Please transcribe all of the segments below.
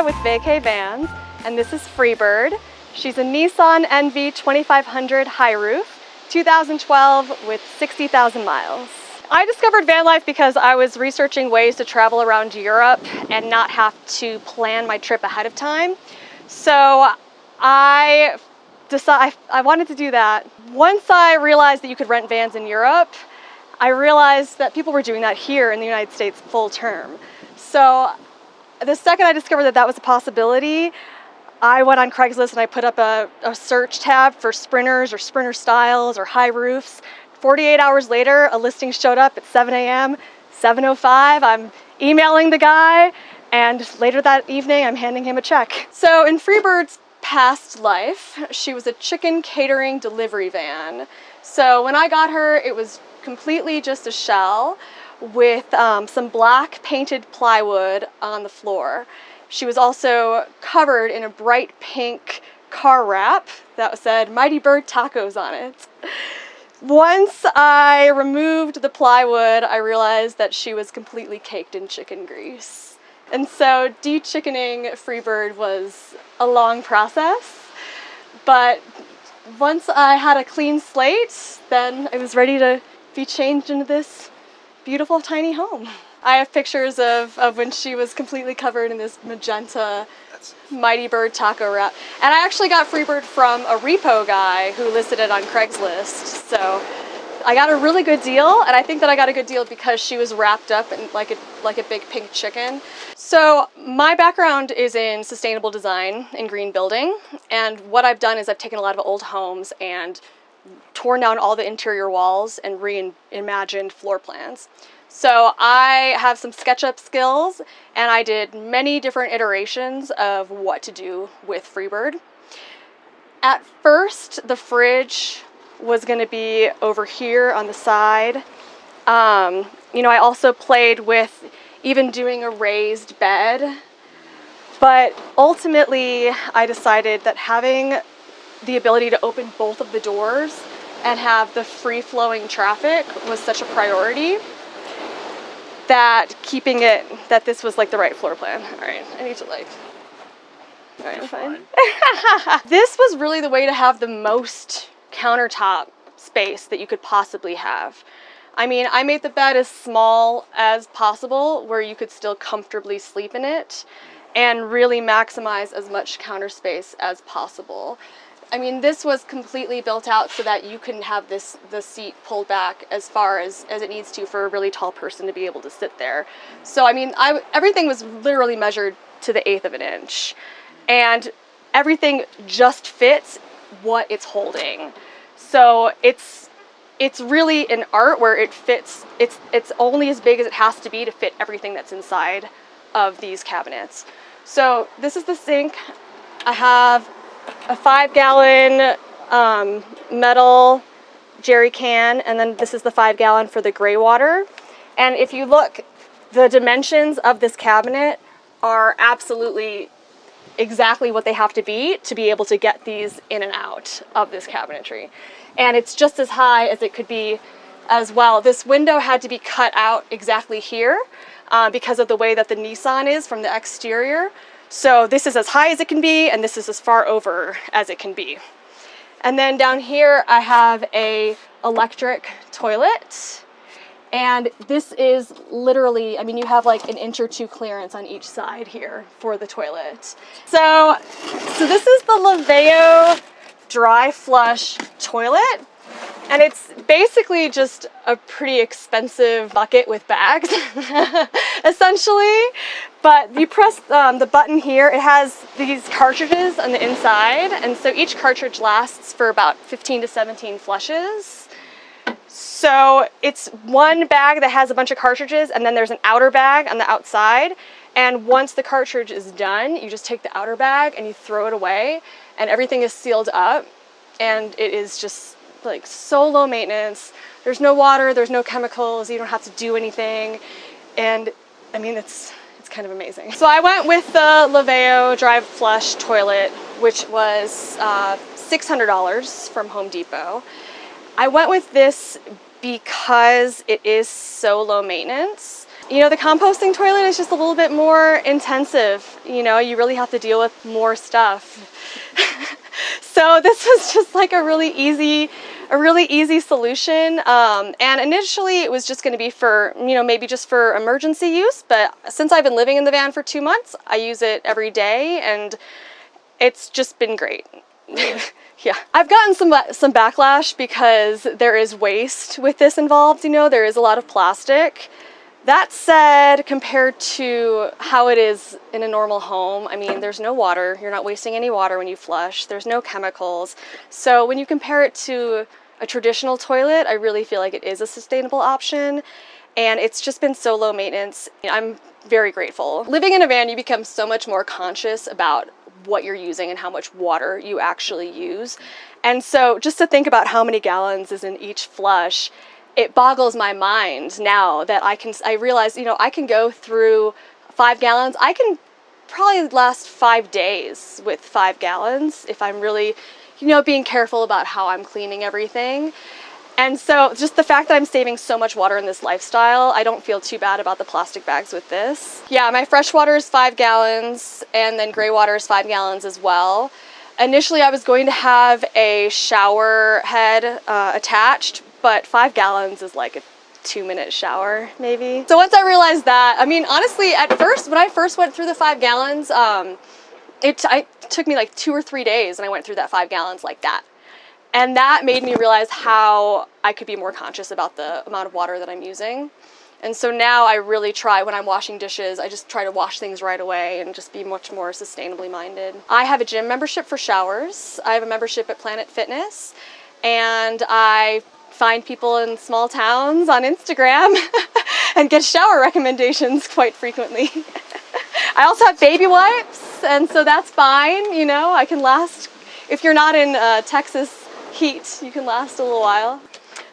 Jessica with VK Vans, and this is Freebird. She's a Nissan NV 2500 high roof, 2012 with 60,000 miles. I discovered van life because I was researching ways to travel around Europe and not have to plan my trip ahead of time. So I wanted to do that. Once I realized that you could rent vans in Europe, I realized that people were doing that here in the United States full term. So the second I discovered that that was a possibility, I went on Craigslist and I put up a search tab for sprinters or sprinter styles or high roofs. 48 hours later, a listing showed up at 7 a.m., 7:05. I'm emailing the guy, and later that evening, I'm handing him a check. So in Freebird's past life, she was a chicken catering delivery van. So when I got her, it was completely just a shell with some black painted plywood on the floor. She was also covered in a bright pink car wrap that said Mighty Bird Tacos on it. Once I removed the plywood, I realized that she was completely caked in chicken grease. And so de-chickening Freebird was a long process, but once I had a clean slate, then I was ready to be changed into this beautiful tiny home. I have pictures of when she was completely covered in this magenta Mighty Bird taco wrap. And I actually got Freebird from a repo guy who listed it on Craigslist. So I got a really good deal, and I think that I got a good deal because she was wrapped up in like a big pink chicken. So my background is in sustainable design and green building, and what I've done is I've taken a lot of old homes and torn down all the interior walls and reimagined floor plans. So I have some SketchUp skills, and I did many different iterations of what to do with Freebird. At first, the fridge was going to be over here on the side. I also played with even doing a raised bed, but ultimately I decided that having the ability to open both of the doors and have the free-flowing traffic was such a priority that that this was like the right floor plan. All right, I need to all right, I'm fine. This was really the way to have the most countertop space that you could possibly have. I mean, I made the bed as small as possible where you could still comfortably sleep in it and really maximize as much counter space as possible. I mean, this was completely built out so that you can have the seat pulled back as far as it needs to for a really tall person to be able to sit there. So, I mean, everything was literally measured to the 1/8 of an inch. And everything just fits what it's holding. So it's really an art where it fits, it's only as big as it has to be to fit everything that's inside of these cabinets. So this is the sink. I have a 5-gallon metal jerry can, and then this is the 5-gallon for the gray water. And if you look, the dimensions of this cabinet are absolutely exactly what they have to be able to get these in and out of this cabinetry. And it's just as high as it could be as well. This window had to be cut out exactly here because of the way that the Nissan is from the exterior. So this is as high as it can be, and this is as far over as it can be. And then down here I have a electric toilet, and this is literally, I mean, you have like an inch or two clearance on each side here for the toilet. So this is the Laveo dry flush toilet, and it's basically just a pretty expensive bucket with bags, essentially. But you press the button here, it has these cartridges on the inside, and so each cartridge lasts for about 15 to 17 flushes. So it's one bag that has a bunch of cartridges, and then there's an outer bag on the outside. And once the cartridge is done, you just take the outer bag and you throw it away, and everything is sealed up, and it is just like so low maintenance. There's no water, there's no chemicals, you don't have to do anything. And I mean, it's kind of amazing. So I went with the Laveo Dry Flush toilet, which was $600 from Home Depot. I went with this because it is so low maintenance. You know, the composting toilet is just a little bit more intensive. You know, you really have to deal with more stuff. So this was just like a really easy solution. And initially it was just going to be for, you know, maybe just for emergency use. But since I've been living in the van for 2 months, I use it every day, and it's just been great. Yeah, I've gotten some backlash because there is waste with this involved. You know, there is a lot of plastic. That said, compared to how it is in a normal home, I mean, there's no water. You're not wasting any water when you flush. There's no chemicals. So when you compare it to a traditional toilet, I really feel like it is a sustainable option. And it's just been so low maintenance. I'm very grateful. Living in a van, you become so much more conscious about what you're using and how much water you actually use. And so just to think about how many gallons is in each flush, it boggles my mind now that I realize, you know, I can go through 5 gallons. I can probably last 5 days with 5 gallons if I'm really, you know, being careful about how I'm cleaning everything. And so just the fact that I'm saving so much water in this lifestyle, I don't feel too bad about the plastic bags with this. Yeah, my fresh water is 5 gallons, and then gray water is 5 gallons as well. Initially, I was going to have a shower head attached, but 5 gallons is like a 2-minute shower, maybe. So once I realized that, I mean, honestly, at first, when I first went through the 5 gallons, it took me like 2 or 3 days, and I went through that 5 gallons like that. And that made me realize how I could be more conscious about the amount of water that I'm using. And so now I really try, when I'm washing dishes, I just try to wash things right away and just be much more sustainably minded. I have a gym membership for showers. I have a membership at Planet Fitness, and I find people in small towns on Instagram and get shower recommendations quite frequently. I also have baby wipes, and so that's fine. You know, I can last, if you're not in Texas heat, you can last a little while.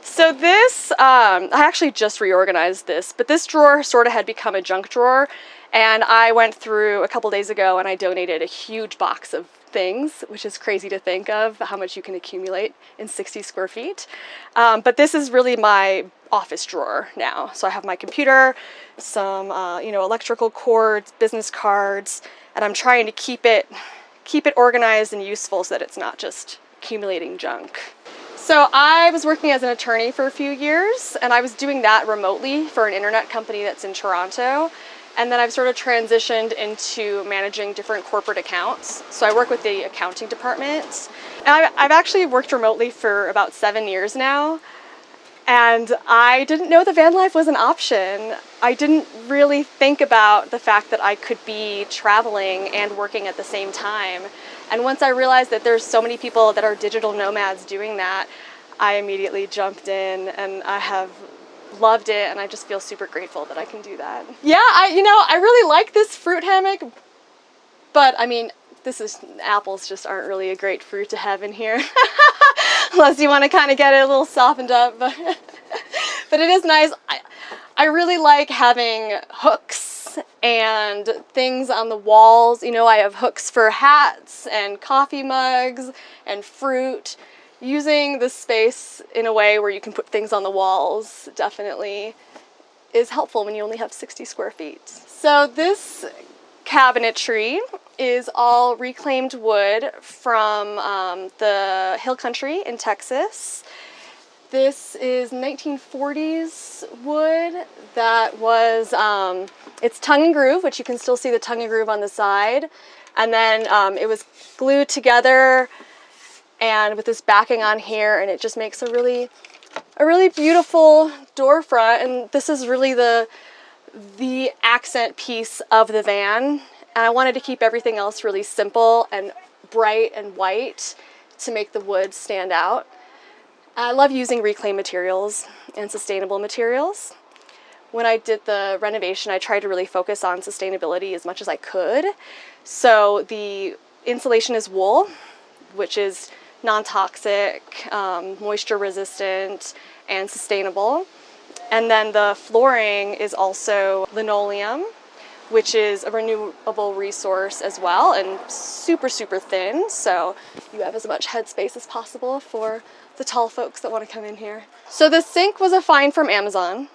So this, I actually just reorganized this, but this drawer sort of had become a junk drawer, and I went through a couple days ago and I donated a huge box of things, which is crazy to think of how much you can accumulate in 60 square feet. But this is really my office drawer now. So I have my computer, some you know, electrical cords, business cards, and I'm trying to keep it organized and useful so that it's not just accumulating junk. So I was working as an attorney for a few years, and I was doing that remotely for an internet company that's in Toronto. And then I've sort of transitioned into managing different corporate accounts. So I work with the accounting department. And I've actually worked remotely for about 7 years now. And I didn't know the van life was an option. I didn't really think about the fact that I could be traveling and working at the same time. And once I realized that there's so many people that are digital nomads doing that, I immediately jumped in, and I have loved it, and I just feel super grateful that I can do that. Yeah, I really like this fruit hammock, but I mean, apples just aren't really a great fruit to have in here. Unless you want to kind of get it a little softened up, but it is nice. I really like having hooks and things on the walls. You know, I have hooks for hats and coffee mugs and fruit. Using this space in a way where you can put things on the walls definitely is helpful when you only have 60 square feet. So this cabinetry is all reclaimed wood from the hill country in Texas. This is 1940s wood that was, it's tongue and groove, which you can still see the tongue and groove on the side. And then it was glued together and with this backing on here, and it just makes a really beautiful door front. And this is really the accent piece of the van. And I wanted to keep everything else really simple and bright and white to make the wood stand out. I love using reclaimed materials and sustainable materials. When I did the renovation, I tried to really focus on sustainability as much as I could. So the insulation is wool, which is non-toxic, moisture resistant, and sustainable. And then the flooring is also linoleum, which is a renewable resource as well, and super, super thin, so you have as much headspace as possible for the tall folks that want to come in here. So the sink was a find from Amazon,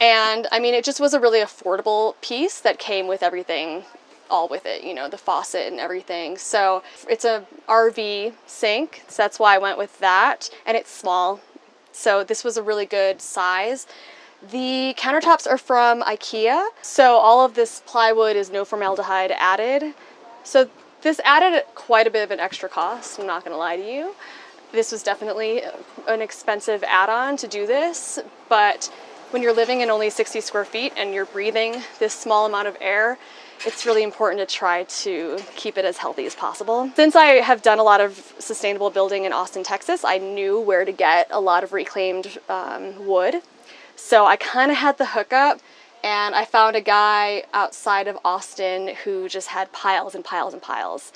And I mean, it just was a really affordable piece that came with everything, all with it, you know, the faucet and everything. So it's a RV sink, so that's why I went with that, and it's small. So this was a really good size. The countertops are from IKEA, so all of this plywood is no formaldehyde added. So this added quite a bit of an extra cost, I'm not gonna lie to you. This was definitely an expensive add-on to do this, but when you're living in only 60 square feet and you're breathing this small amount of air, it's really important to try to keep it as healthy as possible. Since I have done a lot of sustainable building in Austin, Texas, I knew where to get a lot of reclaimed wood. So I kind of had the hookup, and I found a guy outside of Austin who just had piles and piles and piles.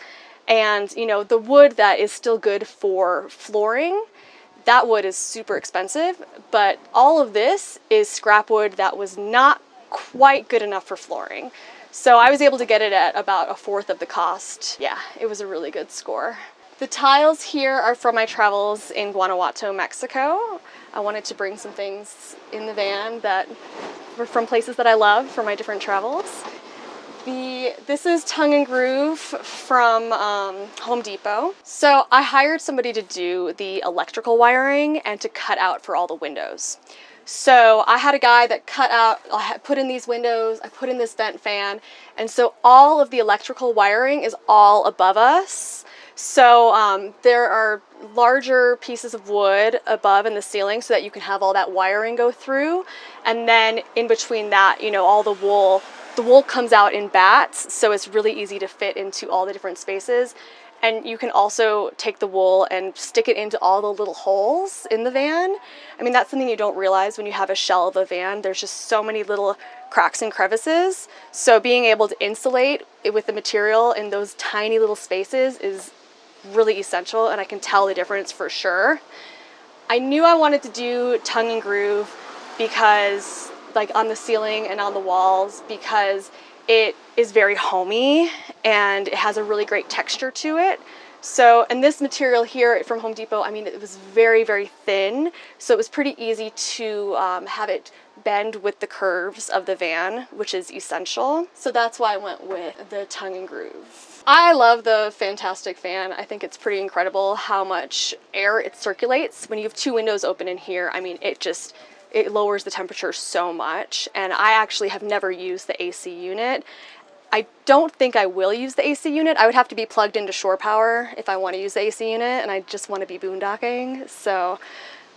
And you know, the wood that is still good for flooring, that wood is super expensive, but all of this is scrap wood that was not quite good enough for flooring. So I was able to get it at about 1/4 of the cost. Yeah, it was a really good score. The tiles here are from my travels in Guanajuato, Mexico. I wanted to bring some things in the van that were from places that I love for my different travels. This is Tongue and Groove from Home Depot. So I hired somebody to do the electrical wiring and to cut out for all the windows. So I had a guy that cut out, I put in these windows, I put in this vent fan, and so all of the electrical wiring is all above us. So there are larger pieces of wood above in the ceiling so that you can have all that wiring go through, and then in between that, you know, all the wool comes out in bats, so it's really easy to fit into all the different spaces. And you can also take the wool and stick it into all the little holes in the van. I mean, that's something you don't realize when you have a shell of a van. There's just so many little cracks and crevices. So being able to insulate it with the material in those tiny little spaces is really essential, and I can tell the difference for sure. I knew I wanted to do Tongue and Groove because, like, on the ceiling and on the walls, because it is very homey and it has a really great texture to it. So, and this material here from Home Depot, I mean, it was very, very thin, so it was pretty easy to have it bend with the curves of the van, which is essential. So that's why I went with the Tongue and Groove. I love the Fantastic fan. I think it's pretty incredible how much air it circulates. When you have 2 windows open in here, I mean, it lowers the temperature so much. And I actually have never used the AC unit. I don't think I will use the AC unit. I would have to be plugged into shore power if I want to use the AC unit, and I just want to be boondocking. So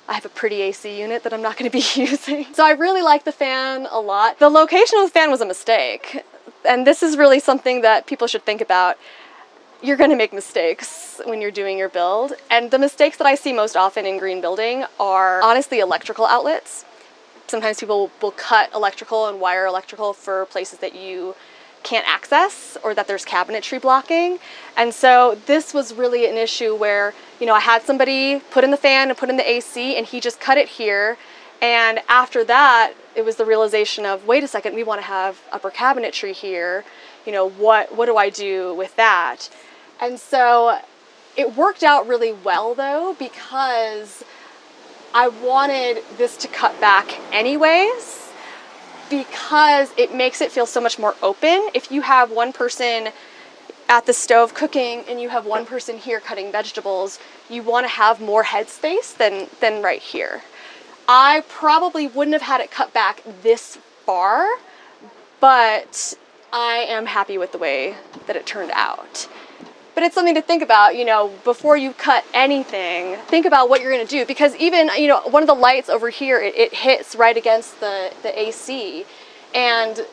I have a pretty AC unit that I'm not going to be using. So I really like the fan a lot. The location of the fan was a mistake. And this is really something that people should think about. You're going to make mistakes when you're doing your build. And the mistakes that I see most often in green building are honestly electrical outlets. Sometimes people will cut electrical and wire electrical for places that you can't access or that there's cabinetry blocking. And so this was really an issue where, you know, I had somebody put in the fan and put in the AC, and he just cut it here. And after that, it was the realization of, wait a second, we want to have upper cabinetry here. You know, what do I do with that? And so it worked out really well though, because I wanted this to cut back anyways, because it makes it feel so much more open. If you have one person at the stove cooking and you have one person here cutting vegetables, you want to have more headspace than right here. I probably wouldn't have had it cut back this far, but I am happy with the way that it turned out. But it's something to think about, you know, before you cut anything, think about what you're going to do. Because even, you know, one of the lights over here, it hits right against the AC. And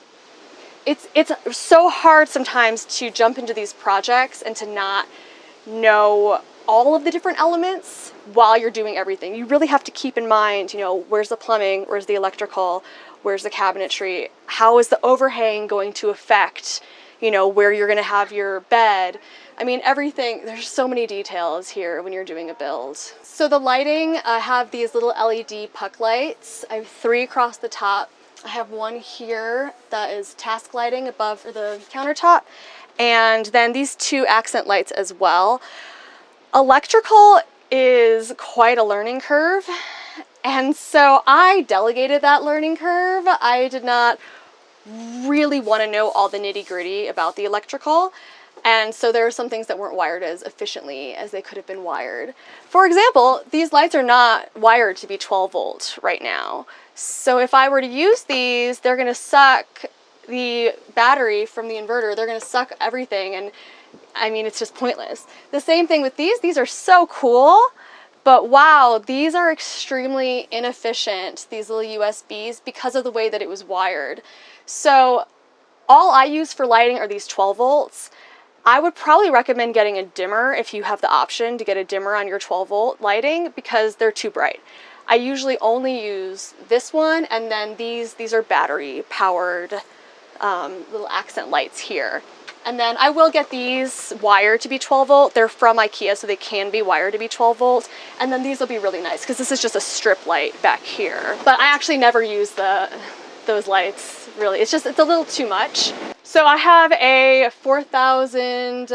it's so hard sometimes to jump into these projects and to not know all of the different elements while you're doing everything. You really have to keep in mind, you know, where's the plumbing, where's the electrical, where's the cabinetry, how is the overhang going to affect, you know, where you're going to have your bed. I mean, everything, there's so many details here when you're doing a build. So the lighting, I have these little LED puck lights. I have 3 across the top. I have one here that is task lighting above the countertop, and then these 2 accent lights as well. Electrical is quite a learning curve, And so I delegated that learning curve. I did not really want to know all the nitty-gritty about the electrical. And so there are some things that weren't wired as efficiently as they could have been wired. For example, these lights are not wired to be 12 volt right now. So if I were to use these, they're going to suck the battery from the inverter. They're going to suck everything. And I mean, it's just pointless. The same thing with these. These are so cool. But wow, these are extremely inefficient, these little USBs, because of the way that it was wired. So all I use for lighting are these 12 volts. I would probably recommend getting a dimmer if you have the option to get a dimmer on your 12 volt lighting, because they're too bright. I usually only use this one, and then these are battery powered little accent lights here. And then I will get these wired to be 12 volt. They're from IKEA, so they can be wired to be 12 volt. And then these will be really nice because this is just a strip light back here. But I actually never use those lights, really. It's a little too much. So I have a 4,000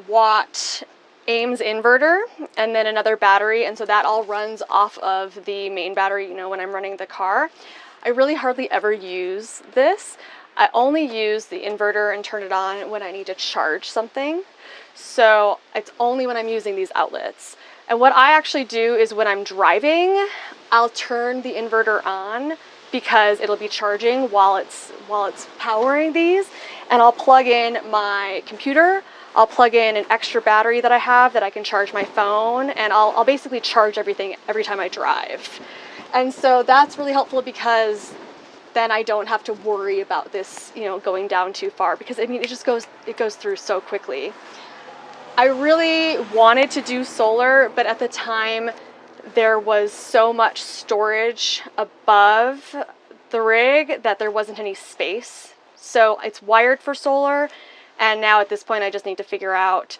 watt Ames inverter and then another battery. And so that all runs off of the main battery, you know, when I'm running the car. I really hardly ever use this. I only use the inverter and turn it on when I need to charge something. So it's only when I'm using these outlets. And what I actually do is when I'm driving, I'll turn the inverter on because it'll be charging while it's powering these. And I'll plug in my computer. I'll plug in an extra battery that I have that I can charge my phone. And I'll basically charge everything every time I drive. And so that's really helpful because then I don't have to worry about this, you know, going down too far, because I mean, it goes through so quickly. I really wanted to do solar, but at the time there was so much storage above the rig that there wasn't any space. So it's wired for solar, and now at this point I just need to figure out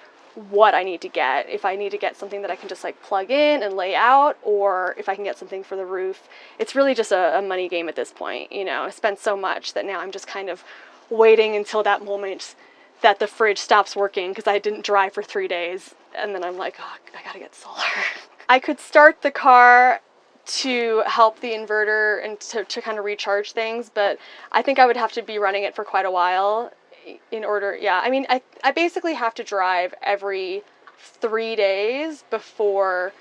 what I need to get. If I need to get something that I can just like plug in and lay out, or if I can get something for the roof. It's really just a money game at this point. You know, I spent so much that now I'm just kind of waiting until that moment that the fridge stops working because I didn't drive for 3 days. And then I'm like, oh, I gotta get solar. I could start the car to help the inverter and to kind of recharge things, but I think I would have to be running it for quite a while in order. Yeah, I mean, I basically have to drive every 3 days before,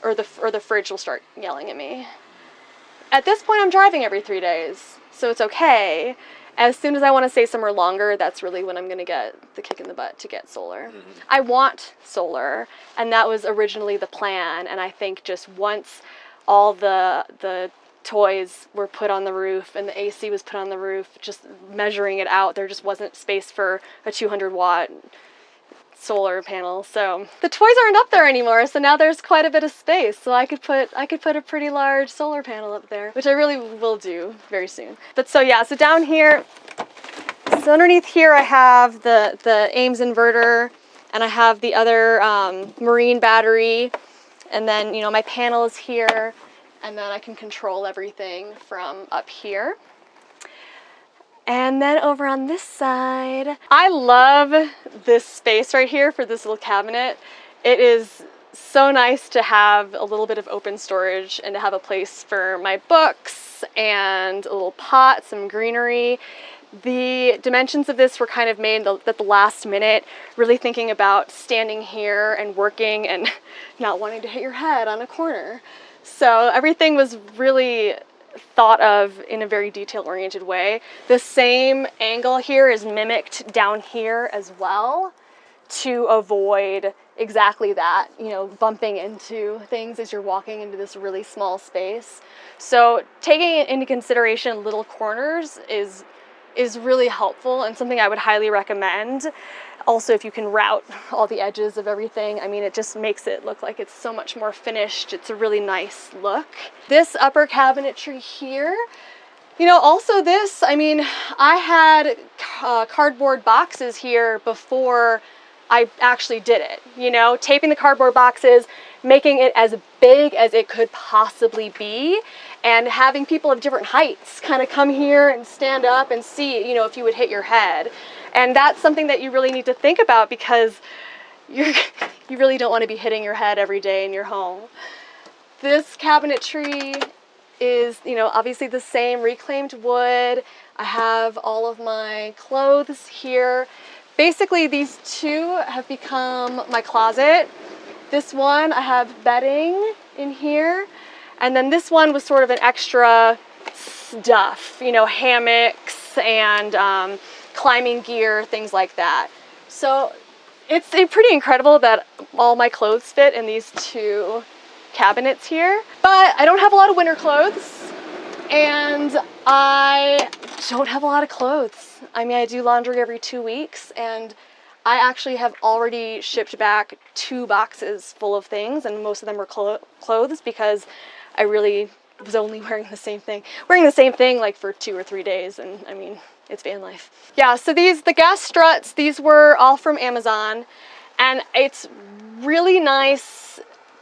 or the fridge will start yelling at me. At this point, I'm driving every 3 days, so it's okay. As soon as I want to stay somewhere longer, that's really when I'm going to get the kick in the butt to get solar. Mm-hmm. I want solar, and that was originally the plan, and I think just once all the toys were put on the roof and the AC was put on the roof, just measuring it out, there just wasn't space for a 200 watt solar panel. So the toys aren't up there anymore, so now there's quite a bit of space. So I could put a pretty large solar panel up there, which I really will do very soon. But so yeah, so down here, so underneath here I have the Ames inverter, and I have the other marine battery, and then, you know, my panel is here, and then I can control everything from up here. And then over on this side, I love this space right here for this little cabinet. It is so nice to have a little bit of open storage and to have a place for my books and a little pot, some greenery. The dimensions of this were kind of made at the last minute, really thinking about standing here and working and not wanting to hit your head on a corner. So everything was really thought of in a very detail-oriented way. The same angle here is mimicked down here as well to avoid exactly that, you know, bumping into things as you're walking into this really small space. So taking into consideration little corners is really helpful and something I would highly recommend. Also, if you can route all the edges of everything, I mean, it just makes it look like it's so much more finished. It's a really nice look. This upper cabinetry here, you know, also this, I mean, I had cardboard boxes here before I actually did it, you know, taping the cardboard boxes, making it as big as it could possibly be, and having people of different heights kind of come here and stand up and see, you know, if you would hit your head. And that's something that you really need to think about because you really don't want to be hitting your head every day in your home. This cabinetry is, you know, obviously the same reclaimed wood. I have all of my clothes here. Basically, these two have become my closet. This one, I have bedding in here. And then this one was sort of an extra stuff, you know, hammocks and climbing gear, things like that. So it's pretty incredible that all my clothes fit in these two cabinets here. But I don't have a lot of winter clothes, and I don't have a lot of clothes. I mean, I do laundry every 2 weeks, and I actually have already shipped back 2 boxes full of things, and most of them were clothes because I really was only wearing the same thing. Like for 2 or 3 days, and I mean, it's van life. Yeah, so the gas struts, these were all from Amazon, and it's really nice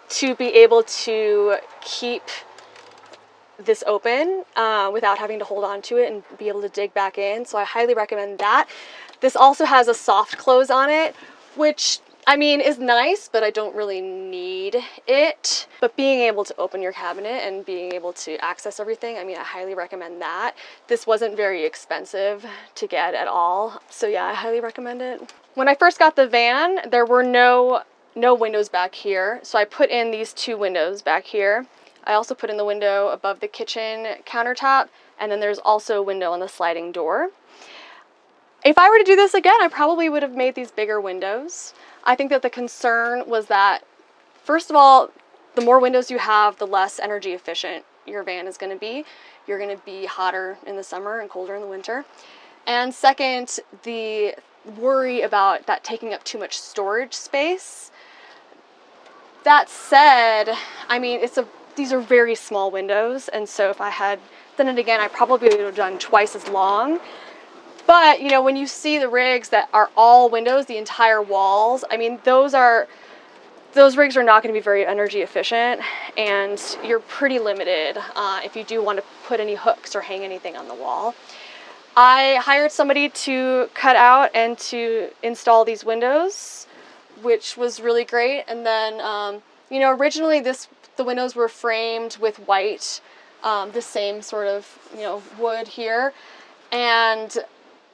to be able to keep this open without having to hold on to it and be able to dig back in. So I highly recommend that. This also has a soft close on it, which I mean is nice, but I don't really need it. But being able to open your cabinet and being able to access everything, I mean, I highly recommend that. This wasn't very expensive to get at all. So yeah, I highly recommend it. When I first got the van, there were no windows back here. So I put in these 2 windows back here. I also put in the window above the kitchen countertop, and then there's also a window on the sliding door. If I were to do this again, I probably would have made these bigger windows. I think that the concern was that, first of all, the more windows you have, the less energy efficient your van is going to be. You're going to be hotter in the summer and colder in the winter. And second, the worry about that taking up too much storage space. That said, I mean, these are very small windows, and so if I had done it again, I probably would have done twice as long. But, you know, when you see the rigs that are all windows, the entire walls, I mean, those rigs are not going to be very energy efficient, and you're pretty limited if you do want to put any hooks or hang anything on the wall. I hired somebody to cut out and to install these windows, which was really great. And then, you know, originally the windows were framed with white, the same sort of, you know, wood here, and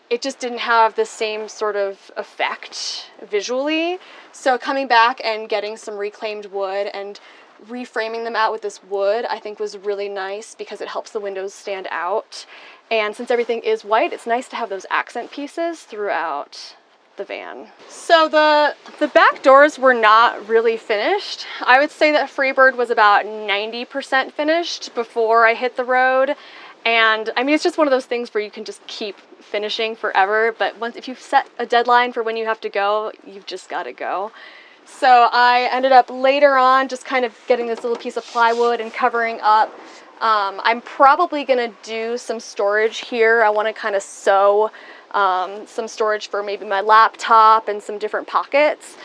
it just didn't have the same sort of effect visually. So coming back and getting some reclaimed wood and reframing them out with this wood, I think was really nice because it helps the windows stand out. And since everything is white, it's nice to have those accent pieces throughout the van. So the back doors were not really finished. I would say that Freebird was about 90% finished before I hit the road. And I mean, it's just one of those things where you can just keep finishing forever, but if you've set a deadline for when you have to go, you've just got to go. So I ended up later on just kind of getting this little piece of plywood and covering up. I'm probably going to do some storage here. I want to kind of sew some storage for maybe my laptop and some different pockets.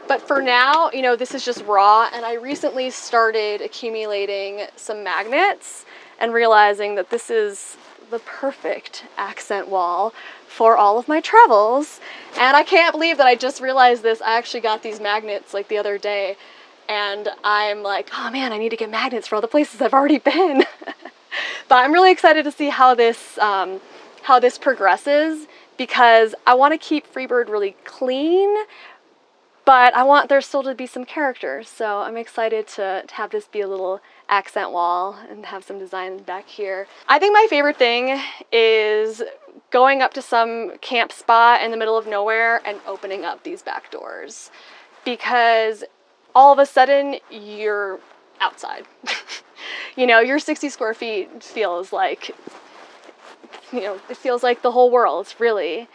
But for now, you know, this is just raw, and I recently started accumulating some magnets and realizing that this is the perfect accent wall for all of my travels. And I can't believe that I just realized this. I actually got these magnets like the other day, and I'm like, oh man, I need to get magnets for all the places I've already been. But I'm really excited to see how this progresses, because I want to keep Freebird really clean, but I want there still to be some character. So I'm excited to have this be a little accent wall and have some design back here. I think my favorite thing is going up to some camp spot in the middle of nowhere and opening up these back doors, because all of a sudden you're outside. You know, your 60 square feet feels like, you know, it feels like the whole world, really.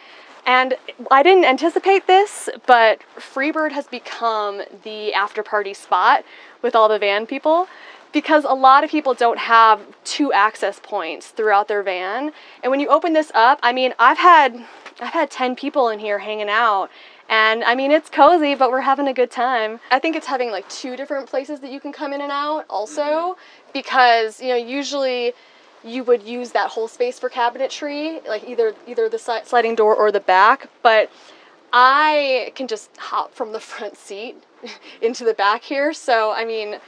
And I didn't anticipate this, but Freebird has become the after party spot with all the van people, because a lot of people don't have 2 access points throughout their van. And when you open this up, I mean, I've had 10 people in here hanging out, and I mean, it's cozy, but we're having a good time. I think it's having like 2 different places that you can come in and out also, because, you know, usually you would use that whole space for cabinetry, like either the sliding door or the back, but I can just hop from the front seat into the back here. So, I mean,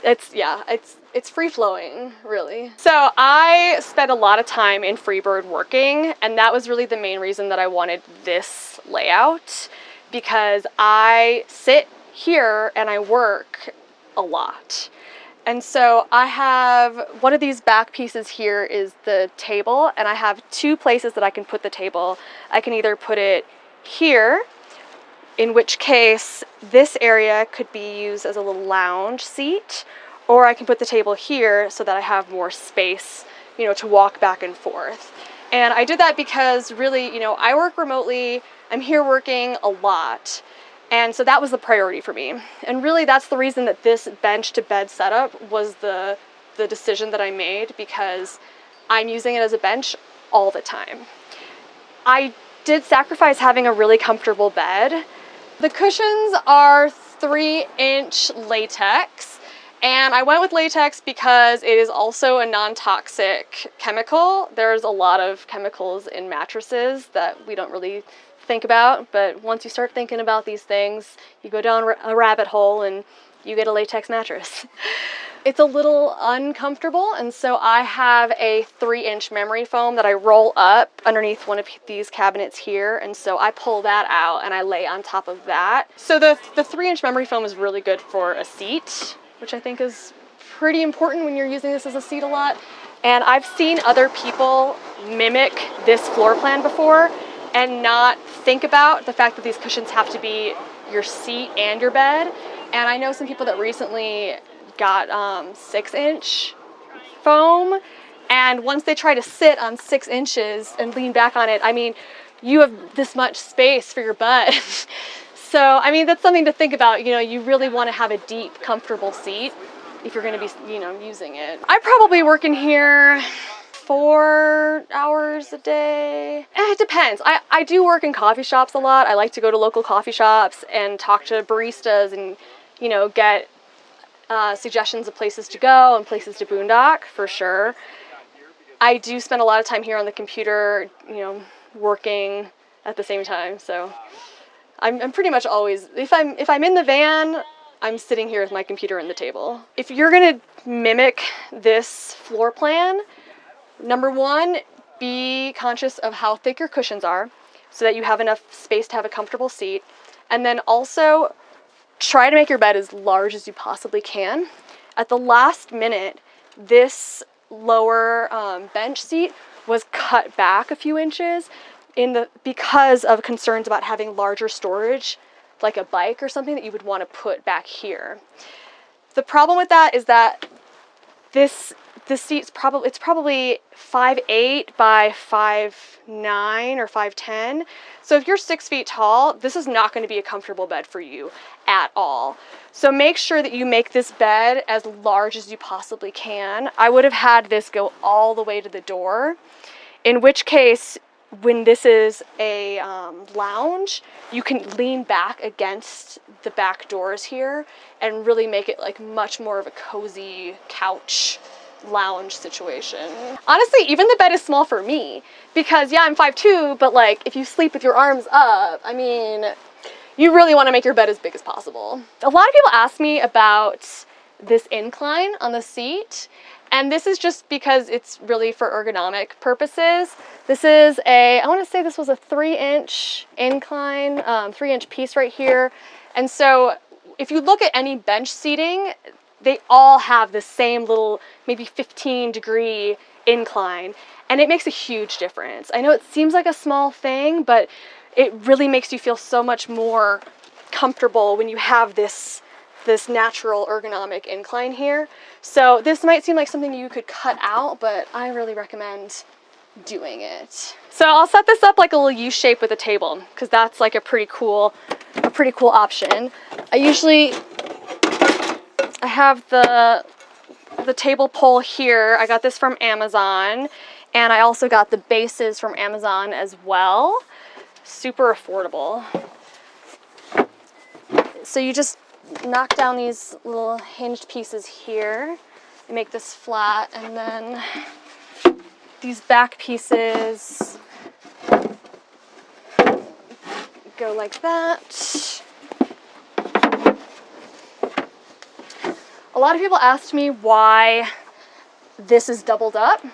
It's free flowing, really. So I spent a lot of time in Freebird working, and that was really the main reason that I wanted this layout, because I sit here and I work a lot. And so I have one of these back pieces here is the table, and I have two places that I can put the table. I can either put it here, in which case this area could be used as a little lounge seat, or I can put the table here so that I have more space, you know, to walk back and forth. And I did that because really, you know, I work remotely, I'm here working a lot, and so that was the priority for me. And really that's the reason that this bench to bed setup was the decision that I made, because I'm using it as a bench all the time. I did sacrifice having a really comfortable bed. The cushions are 3-inch latex, and I went with latex because it is also a non-toxic chemical. There's a lot of chemicals in mattresses that we don't really think about, but once you start thinking about these things, you go down a rabbit hole and you get a latex mattress. It's a little uncomfortable, and so I have a 3-inch memory foam that I roll up underneath one of these cabinets here, and so I pull that out and I lay on top of that. So the 3-inch memory foam is really good for a seat, which I think is pretty important when you're using this as a seat a lot. And I've seen other people mimic this floor plan before and not think about the fact that these cushions have to be your seat and your bed. And I know some people that recently got 6-inch foam, and once they try to sit on 6 inches and lean back on it, I mean, you have this much space for your butt. So, I mean, that's something to think about. You know, you really want to have a deep, comfortable seat if you're going to be, you know, using it. I probably work in here 4 hours a day. It depends. I do work in coffee shops a lot. I like to go to local coffee shops and talk to baristas and, you know, get suggestions of places to go and places to boondock, for sure. I do spend a lot of time here on the computer, you know, working at the same time. So I'm pretty much always, if I'm in the van, I'm sitting here with my computer and the table. If you're gonna mimic this floor plan, number one, be conscious of how thick your cushions are so that you have enough space to have a comfortable seat. And then also try to make your bed as large as you possibly can. At the last minute, this lower bench seat was cut back a few inches because of concerns about having larger storage, like a bike or something that you would want to put back here. The problem with that is that this seat's probably 5'8" by 5'9" or 5'10". So if you're 6 feet tall, this is not going to be a comfortable bed for you at all. So make sure that you make this bed as large as you possibly can. I would have had this go all the way to the door, in which case, when this is a lounge, you can lean back against the back doors here and really make it like much more of a cozy couch lounge situation. Honestly, even the bed is small for me because yeah, I'm 5'2", but like if you sleep with your arms up, I mean, you really want to make your bed as big as possible. A lot of people ask me about this incline on the seat, and this is just because it's really for ergonomic purposes. This is I want to say this was a 3-inch incline, 3-inch piece right here. And so if you look at any bench seating, they all have the same little, maybe 15-degree incline, and it makes a huge difference. I know it seems like a small thing, but it really makes you feel so much more comfortable when you have this natural ergonomic incline here. So this might seem like something you could cut out, but I really recommend doing it. So I'll set this up like a little U shape with a table, because that's like a pretty cool option. I have the table pole here. I got this from Amazon, and I also got the bases from Amazon as well. Super affordable. So you just knock down these little hinged pieces here and make this flat, and then these back pieces go like that. A lot of people asked me why this is doubled up.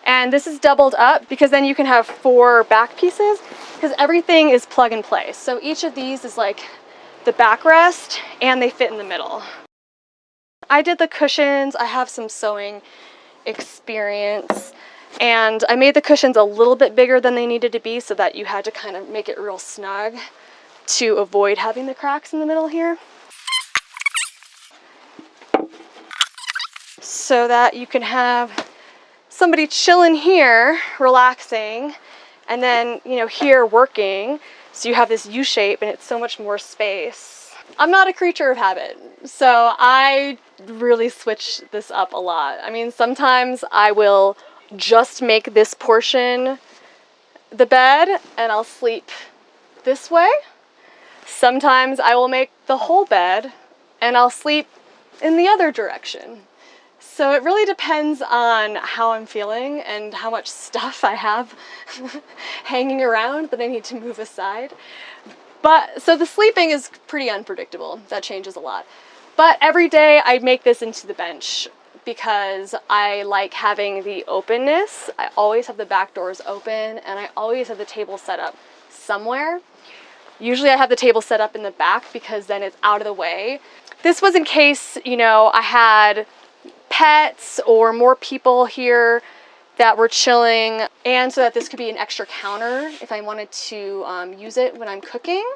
And this is doubled up because then you can have 4 back pieces because everything is plug and play. So each of these is like the backrest and they fit in the middle. I did the cushions. I have some sewing experience and I made the cushions a little bit bigger than they needed to be so that you had to kind of make it real snug to avoid having the cracks in the middle here. So that you can have somebody chilling here, relaxing, and then, you know, here working. So you have this U shape and it's so much more space. I'm not a creature of habit, so I really switch this up a lot. I mean, sometimes I will just make this portion the bed and I'll sleep this way. Sometimes I will make the whole bed and I'll sleep in the other direction. So it really depends on how I'm feeling and how much stuff I have hanging around that I need to move aside. But so the sleeping is pretty unpredictable. That changes a lot. But every day I make this into the bench because I like having the openness. I always have the back doors open and I always have the table set up somewhere. Usually I have the table set up in the back because then it's out of the way. This was in case, you know, I had pets or more people here that were chilling, and so that this could be an extra counter if I wanted to use it when I'm cooking.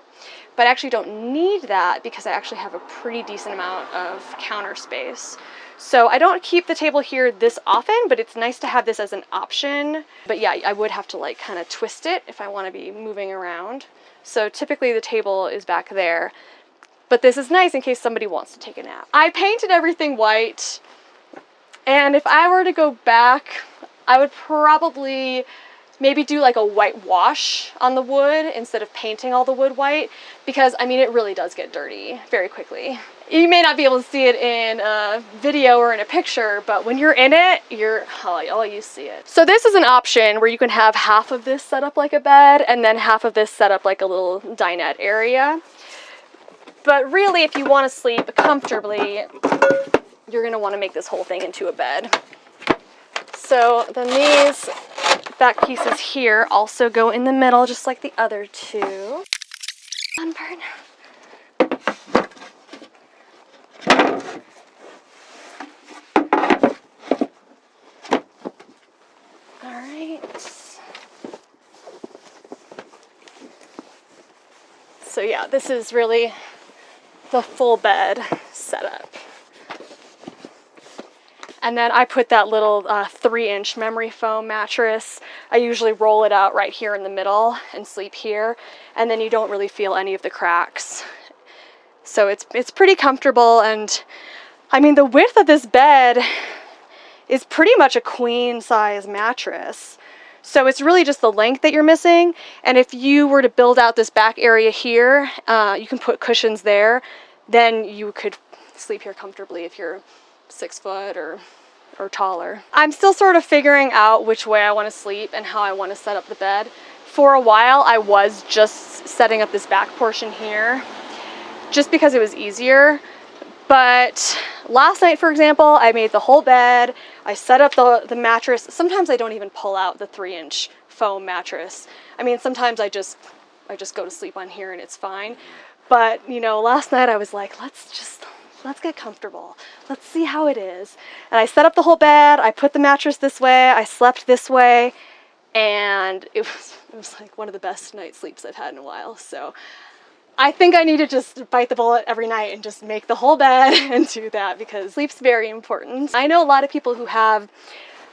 But I actually don't need that because I actually have a pretty decent amount of counter space. So I don't keep the table here this often, but it's nice to have this as an option. But yeah, I would have to like kind of twist it if I want to be moving around. So typically the table is back there, but this is nice in case somebody wants to take a nap. I painted everything white. And if I were to go back, I would probably maybe do like a white wash on the wood instead of painting all the wood white, because I mean, it really does get dirty very quickly. You may not be able to see it in a video or in a picture, but when you're in it, you see it. So this is an option where you can have half of this set up like a bed and then half of this set up like a little dinette area. But really, if you want to sleep comfortably, you're going to want to make this whole thing into a bed. So then these back pieces here also go in the middle, just like the other two. Sunburn. All right. So yeah, this is really the full bed setup. And then I put that little 3-inch memory foam mattress. I usually roll it out right here in the middle and sleep here. And then you don't really feel any of the cracks. So it's pretty comfortable. And I mean, the width of this bed is pretty much a queen size mattress. So it's really just the length that you're missing. And if you were to build out this back area here, you can put cushions there. Then you could sleep here comfortably if you're 6 foot or taller. I'm still sort of figuring out which way I want to sleep and how I want to set up the bed. For a while, I was just setting up this back portion here just because it was easier. But last night, for example, I made the whole bed. I set up the mattress. Sometimes I don't even pull out the 3-inch foam mattress. I mean, sometimes I just go to sleep on here and it's fine. But, you know, last night I was like, let's get comfortable. Let's see how it is. And I set up the whole bed. I put the mattress this way. I slept this way. And it was like one of the best night sleeps I've had in a while. So I think I need to just bite the bullet every night and just make the whole bed and do that, because sleep's very important. I know a lot of people who have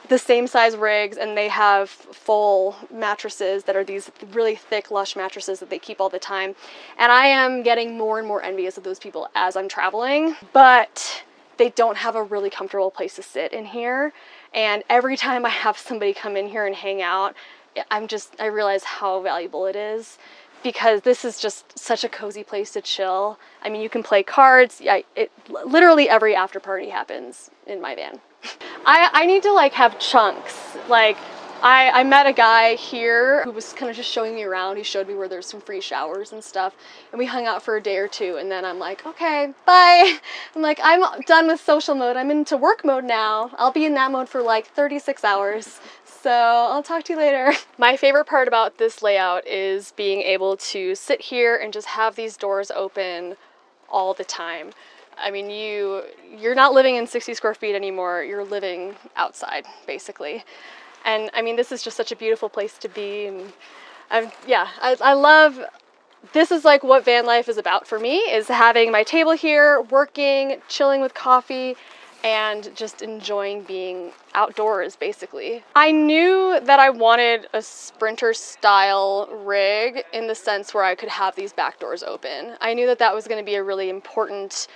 the same size rigs and they have full mattresses that are these really thick, lush mattresses that they keep all the time. And I am getting more and more envious of those people as I'm traveling, but they don't have a really comfortable place to sit in here. And every time I have somebody come in here and hang out, I realize how valuable it is, because this is just such a cozy place to chill. I mean, you can play cards. Literally every after party happens in my van. I need to like have chunks. Like I met a guy here who was kind of just showing me around. He showed me where there's some free showers and stuff, and we hung out for a day or two, and then I'm like, okay, bye. I'm like, I'm done with social mode. I'm into work mode now. I'll be in that mode for like 36 hours. So I'll talk to you later. My favorite part about this layout is being able to sit here and just have these doors open all the time. I mean, you're not living in 60 square feet anymore. You're living outside, basically. And I mean, this is just such a beautiful place to be. And I love, this is like what van life is about for me, is having my table here, working, chilling with coffee, and just enjoying being outdoors, basically. I knew that I wanted a Sprinter style rig in the sense where I could have these back doors open. I knew that that was going to be a really important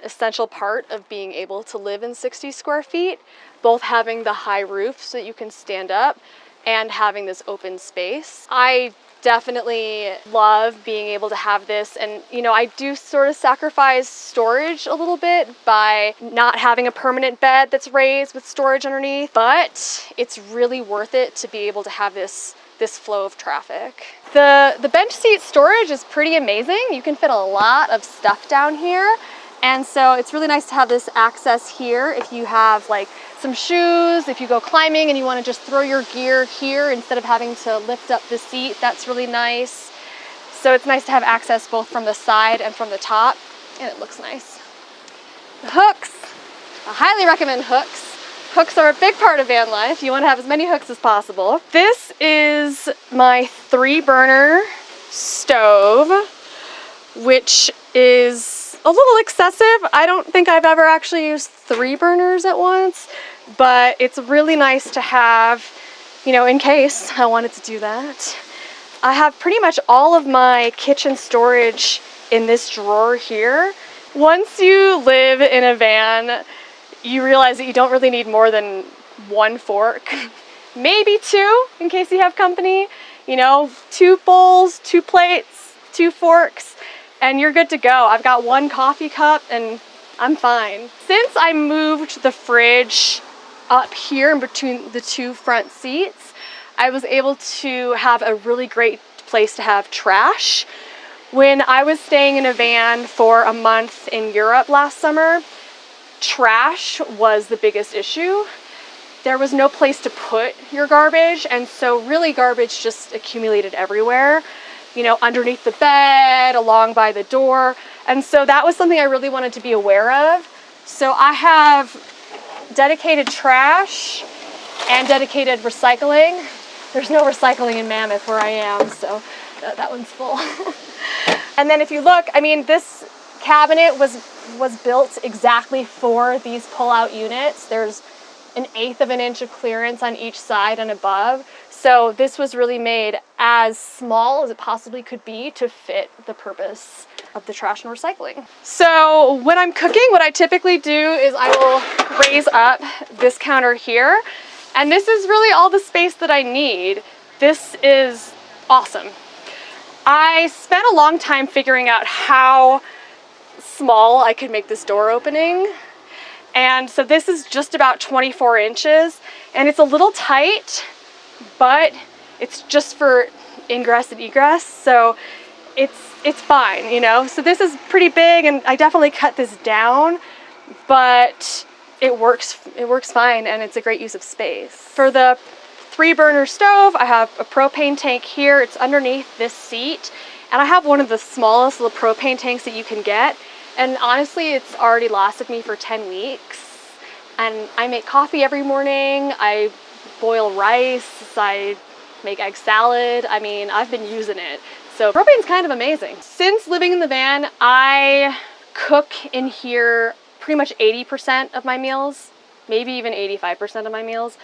essential part of being able to live in 60 square feet, both having the high roof so that you can stand up and having this open space. I definitely love being able to have this, and you know, I do sort of sacrifice storage a little bit by not having a permanent bed that's raised with storage underneath, but it's really worth it to be able to have this flow of traffic. The bench seat storage is pretty amazing. You can fit a lot of stuff down here. And so it's really nice to have this access here if you have like some shoes, if you go climbing and you want to just throw your gear here instead of having to lift up the seat. That's really nice. So it's nice to have access both from the side and from the top, and it looks nice. The hooks, I highly recommend hooks. Hooks are a big part of van life. You want to have as many hooks as possible. This is my 3-burner stove, which is a little excessive. I don't think I've ever actually used 3 burners at once, but it's really nice to have, you know, in case I wanted to do that. I have pretty much all of my kitchen storage in this drawer here. Once you live in a van, you realize that you don't really need more than 1 fork, maybe 2 in case you have company, you know, 2 bowls, 2 plates, 2 forks, and you're good to go. I've got 1 coffee cup and I'm fine. Since I moved the fridge up here in between the 2 front seats, I was able to have a really great place to have trash. When I was staying in a van for a month in Europe last summer, trash was the biggest issue. There was no place to put your garbage, and so really garbage just accumulated everywhere. You know, underneath the bed, along by the door. And so that was something I really wanted to be aware of. So I have dedicated trash and dedicated recycling. There's no recycling in Mammoth where I am, so that one's full. And then if you look, I mean, this cabinet was built exactly for these pull-out units. There's 1/8 of an inch of clearance on each side and above. So this was really made as small as it possibly could be to fit the purpose of the trash and recycling. So when I'm cooking, what I typically do is I will raise up this counter here, and this is really all the space that I need. This is awesome. I spent a long time figuring out how small I could make this door opening. And so this is just about 24 inches, and it's a little tight, but it's just for ingress and egress, so it's fine, you know. So this is pretty big, and I definitely cut this down, but it works fine, and it's a great use of space. For the 3-burner stove, I have a propane tank here. It's underneath this seat, and I have one of the smallest little propane tanks that you can get, and honestly, it's already lasted me for 10 weeks. And I make coffee every morning, I boil rice, I make egg salad. I mean, I've been using it. So propane's kind of amazing. Since living in the van, I cook in here pretty much 80% of my meals, maybe even 85% of my meals.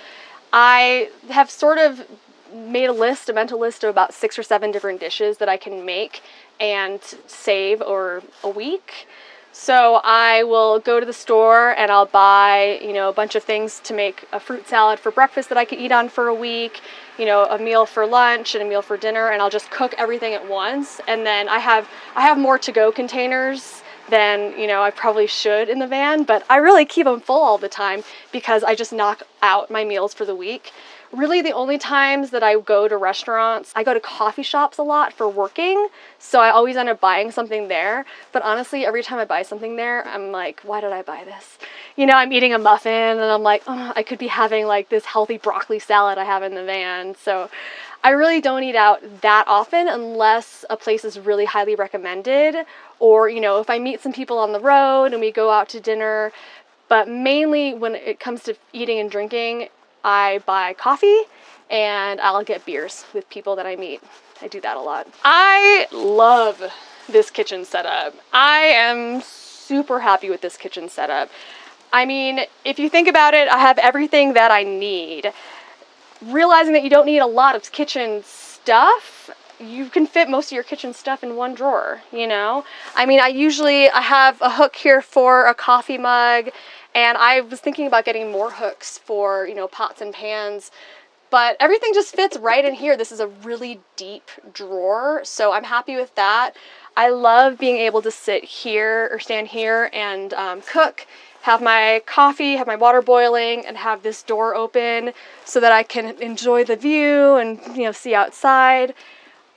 I have sort of made a mental list of about 6 or 7 different dishes that I can make and save over a week. So I will go to the store and I'll buy, you know, a bunch of things to make a fruit salad for breakfast that I could eat on for a week, you know, a meal for lunch and a meal for dinner, and I'll just cook everything at once. And then I have more to-go containers than, you know, I probably should in the van, but I really keep them full all the time because I just knock out my meals for the week Really the only times that I go to restaurants, I go to coffee shops a lot for working, so I always end up buying something there. But honestly, every time I buy something there, I'm like, why did I buy this? You know, I'm eating a muffin and I'm like, oh, I could be having like this healthy broccoli salad I have in the van. So I really don't eat out that often unless a place is really highly recommended, or, you know, if I meet some people on the road and we go out to dinner. But mainly when it comes to eating and drinking, I buy coffee and I'll get beers with people that I meet. I do that a lot. I love this kitchen setup. I am super happy with this kitchen setup. I mean, if you think about it, I have everything that I need. Realizing that you don't need a lot of kitchen stuff, you can fit most of your kitchen stuff in one drawer, you know? I mean, I have a hook here for a coffee mug, and I was thinking about getting more hooks for, you know, pots and pans, but everything just fits right in here. This is a really deep drawer, so I'm happy with that. I love being able to sit here or stand here and cook, have my coffee, have my water boiling, and have this door open so that I can enjoy the view and, you know, see outside.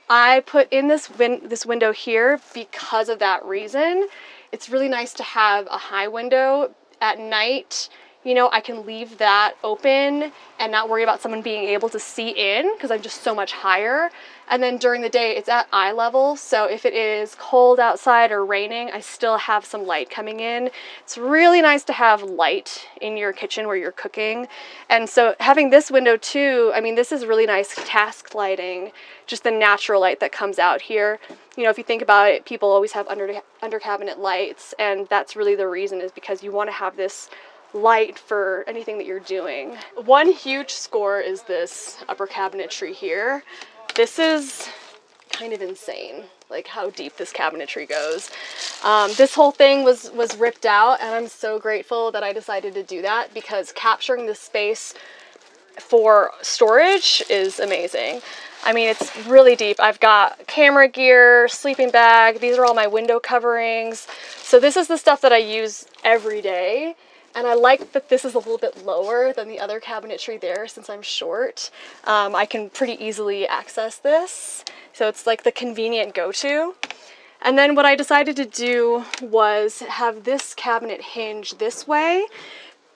I put in this window here because of that reason. It's really nice to have a high window at night. You know, I can leave that open and not worry about someone being able to see in because I'm just so much higher. And then during the day, it's at eye level. So if it is cold outside or raining, I still have some light coming in. It's really nice to have light in your kitchen where you're cooking. And so having this window too, I mean, this is really nice task lighting, just the natural light that comes out here. You know, if you think about it, people always have under cabinet lights, and that's really the reason, is because you want to have this light for anything that you're doing. One huge score is this upper cabinetry here. This is kind of insane, like how deep this cabinetry goes. This whole thing was ripped out, and I'm so grateful that I decided to do that, because capturing this space for storage is amazing. I mean, it's really deep. I've got camera gear, sleeping bag, these are all my window coverings. So this is the stuff that I use every day. And I like that this is a little bit lower than the other cabinetry there since I'm short. I can pretty easily access this. So it's like the convenient go-to. And then what I decided to do was have this cabinet hinge this way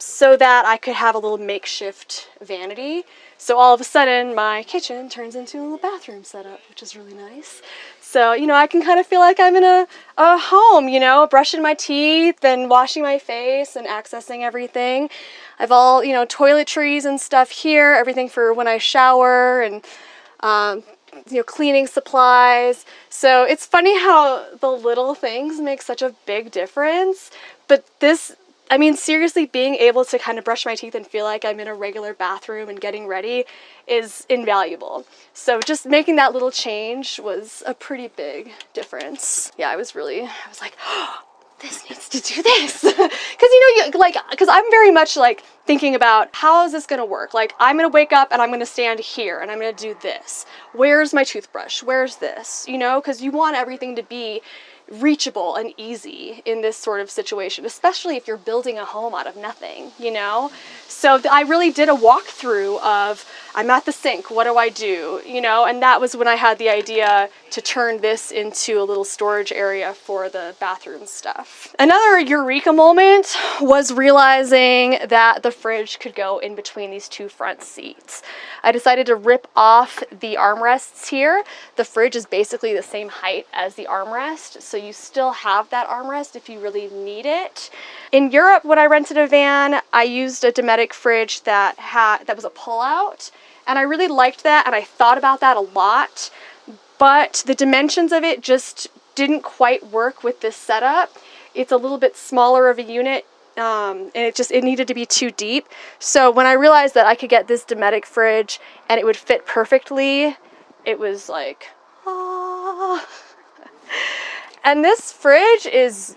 so that I could have a little makeshift vanity. So all of a sudden my kitchen turns into a little bathroom setup, which is really nice. So, you know, I can kind of feel like I'm in a home, you know, brushing my teeth and washing my face and accessing everything. I've all, you know, toiletries and stuff here, everything for when I shower, and, you know, cleaning supplies. So it's funny how the little things make such a big difference. But this, I mean, seriously, being able to kind of brush my teeth and feel like I'm in a regular bathroom and getting ready is invaluable. So just making that little change was a pretty big difference. Yeah, I was like, oh, this needs to do this. Because, you know, because I'm very much like thinking about how is this going to work? Like, I'm going to wake up and I'm going to stand here and I'm going to do this. Where's my toothbrush? Where's this? You know, because you want everything to be reachable and easy in this sort of situation, especially if you're building a home out of nothing, you know? So I really did a walkthrough of, I'm at the sink, what do I do? You know, and that was when I had the idea to turn this into a little storage area for the bathroom stuff. Another eureka moment was realizing that the fridge could go in between these two front seats. I decided to rip off the armrests here. The fridge is basically the same height as the armrest, so you still have that armrest if you really need it. In Europe, when I rented a van, I used a Dometic fridge that was a pull-out, and I really liked that, and I thought about that a lot, but the dimensions of it just didn't quite work with this setup. It's a little bit smaller of a unit, and it needed to be too deep. So when I realized that I could get this Dometic fridge and it would fit perfectly, it was like, ah. And this fridge is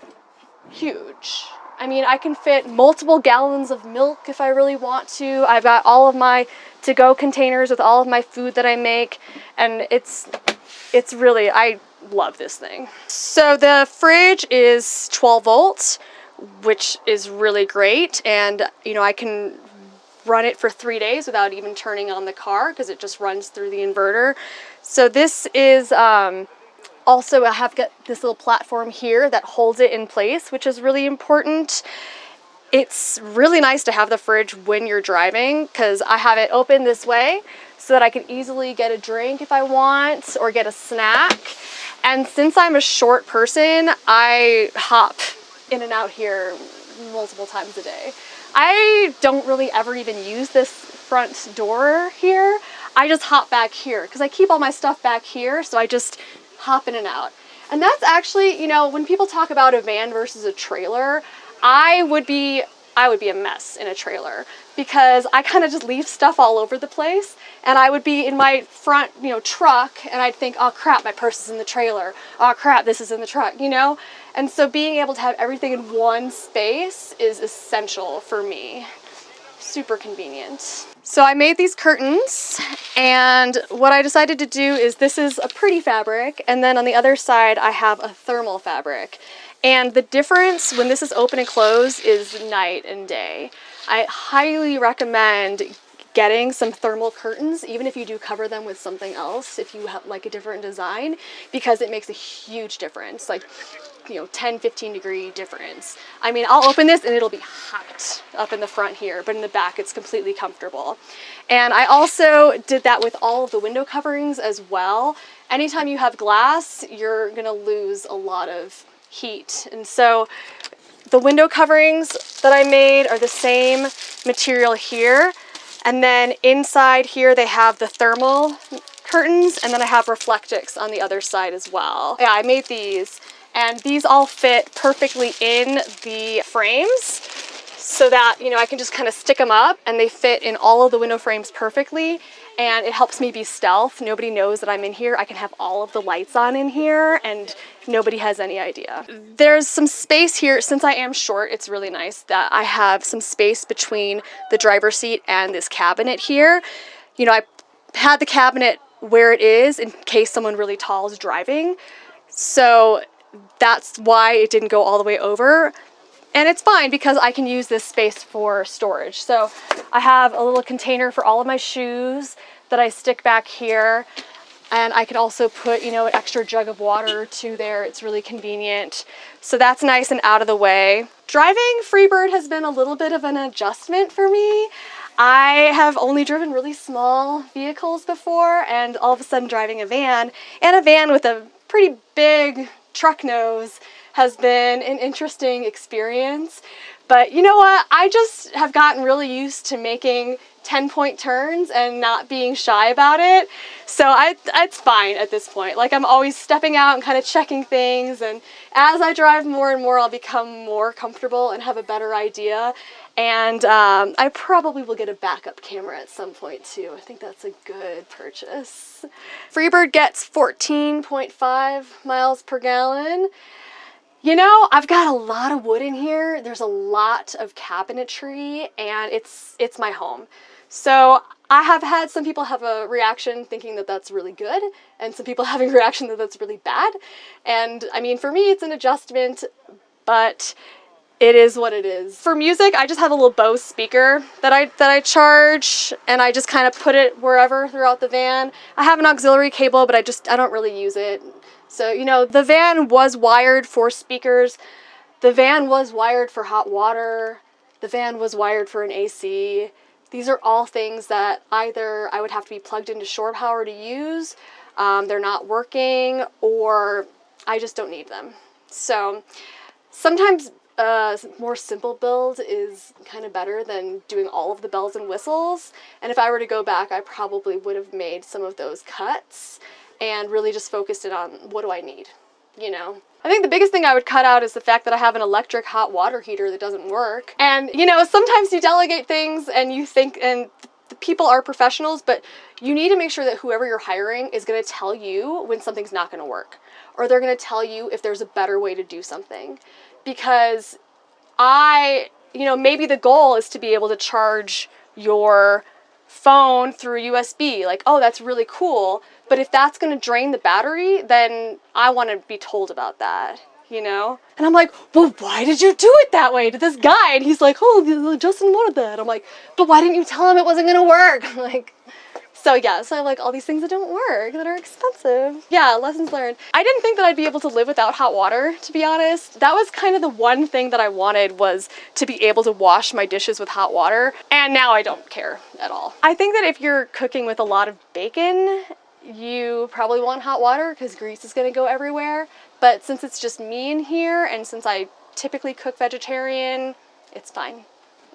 huge. I mean, I can fit multiple gallons of milk if I really want to. I've got all of my to-go containers with all of my food that I make, and it's really, I love this thing. So the fridge is 12 volts, which is really great, and you know, I can run it for 3 days without even turning on the car because it just runs through the inverter. So this is also, I have got this little platform here that holds it in place, which is really important. It's really nice to have the fridge when you're driving because I have it open this way so that I can easily get a drink if I want or get a snack. And since I'm a short person, I hop in and out here multiple times a day. I don't really ever even use this front door here. I just hop back here because I keep all my stuff back here, so I just hop in and out. And that's actually, you know, when people talk about a van versus a trailer, I would be a mess in a trailer because I kind of just leave stuff all over the place, and I would be in my front, you know, truck, and I'd think, oh crap, my purse is in the trailer. Oh crap, this is in the truck, you know? And so being able to have everything in one space is essential for me. Super convenient. So I made these curtains, and what I decided to do is this is a pretty fabric, and then on the other side I have a thermal fabric. And the difference when this is open and closed is night and day. I highly recommend getting some thermal curtains, even if you do cover them with something else, if you have like a different design, because it makes a huge difference, like, you know, 10-15 degree difference. I mean, I'll open this and it'll be hot up in the front here, but in the back it's completely comfortable. And I also did that with all of the window coverings as well. Anytime you have glass, you're gonna lose a lot of heat. And so the window coverings that I made are the same material here. And then inside here they have the thermal curtains, and then I have Reflectix on the other side as well. Yeah, I made these, and these all fit perfectly in the frames so that, you know, I can just kind of stick them up and they fit in all of the window frames perfectly. And it helps me be stealth. Nobody knows that I'm in here. I can have all of the lights on in here and nobody has any idea. There's some space here. Since I am short, it's really nice that I have some space between the driver's seat and this cabinet here. You know, I had the cabinet where it is in case someone really tall is driving. So that's why it didn't go all the way over. And it's fine because I can use this space for storage. So I have a little container for all of my shoes that I stick back here. And I can also put, you know, an extra jug of water or two there. It's really convenient. So that's nice and out of the way. Driving Freebird has been a little bit of an adjustment for me. I have only driven really small vehicles before, and all of a sudden driving a van, and a van with a pretty big truck nose, has been an interesting experience. But you know what? I just have gotten really used to making 10-point turns and not being shy about it. So it's fine at this point. Like, I'm always stepping out and kind of checking things, and as I drive more and more, I'll become more comfortable and have a better idea. And I probably will get a backup camera at some point too. I think that's a good purchase. Freebird gets 14.5 miles per gallon. You know, I've got a lot of wood in here. There's a lot of cabinetry, and it's my home. So I have had some people have a reaction thinking that that's really good, and some people having a reaction that that's really bad. And I mean, for me, it's an adjustment, but it is what it is. For music, I just have a little Bose speaker that I charge, and I just kind of put it wherever throughout the van. I have an auxiliary cable, but I don't really use it. So, you know, the van was wired for speakers. The van was wired for hot water. The van was wired for an AC. These are all things that either I would have to be plugged into shore power to use, they're not working, or I just don't need them. So sometimes more simple build is kind of better than doing all of the bells and whistles. And if I were to go back, I probably would have made some of those cuts and really just focused it on what do I need, you know? I think the biggest thing I would cut out is the fact that I have an electric hot water heater that doesn't work. And, you know, sometimes you delegate things and you think, and the people are professionals, but you need to make sure that whoever you're hiring is going to tell you when something's not going to work, or they're going to tell you if there's a better way to do something. Because you know, maybe the goal is to be able to charge your phone through USB. Like, oh, that's really cool. But if that's going to drain the battery, then I want to be told about that, you know? And I'm like, well, why did you do it that way to this guy? And he's like, oh, Justin wanted that. I'm like, but why didn't you tell him it wasn't gonna work? I'm like, so yeah, so I have like all these things that don't work, that are expensive. Yeah, lessons learned. I didn't think that I'd be able to live without hot water, to be honest. That was kind of the one thing that I wanted, was to be able to wash my dishes with hot water. And now I don't care at all. I think that if you're cooking with a lot of bacon, you probably want hot water because grease is gonna go everywhere. But since it's just me in here, and since I typically cook vegetarian, it's fine.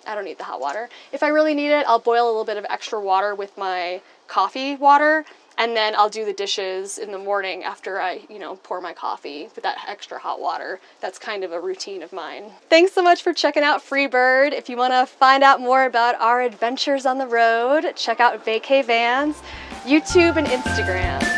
I don't need the hot water. If I really need it, I'll boil a little bit of extra water with my coffee water, and then I'll do the dishes in the morning after I, you know, pour my coffee with that extra hot water. That's kind of a routine of mine. Thanks so much for checking out Freebird. If you want to find out more about our adventures on the road, check out Vacay Vans, YouTube and Instagram.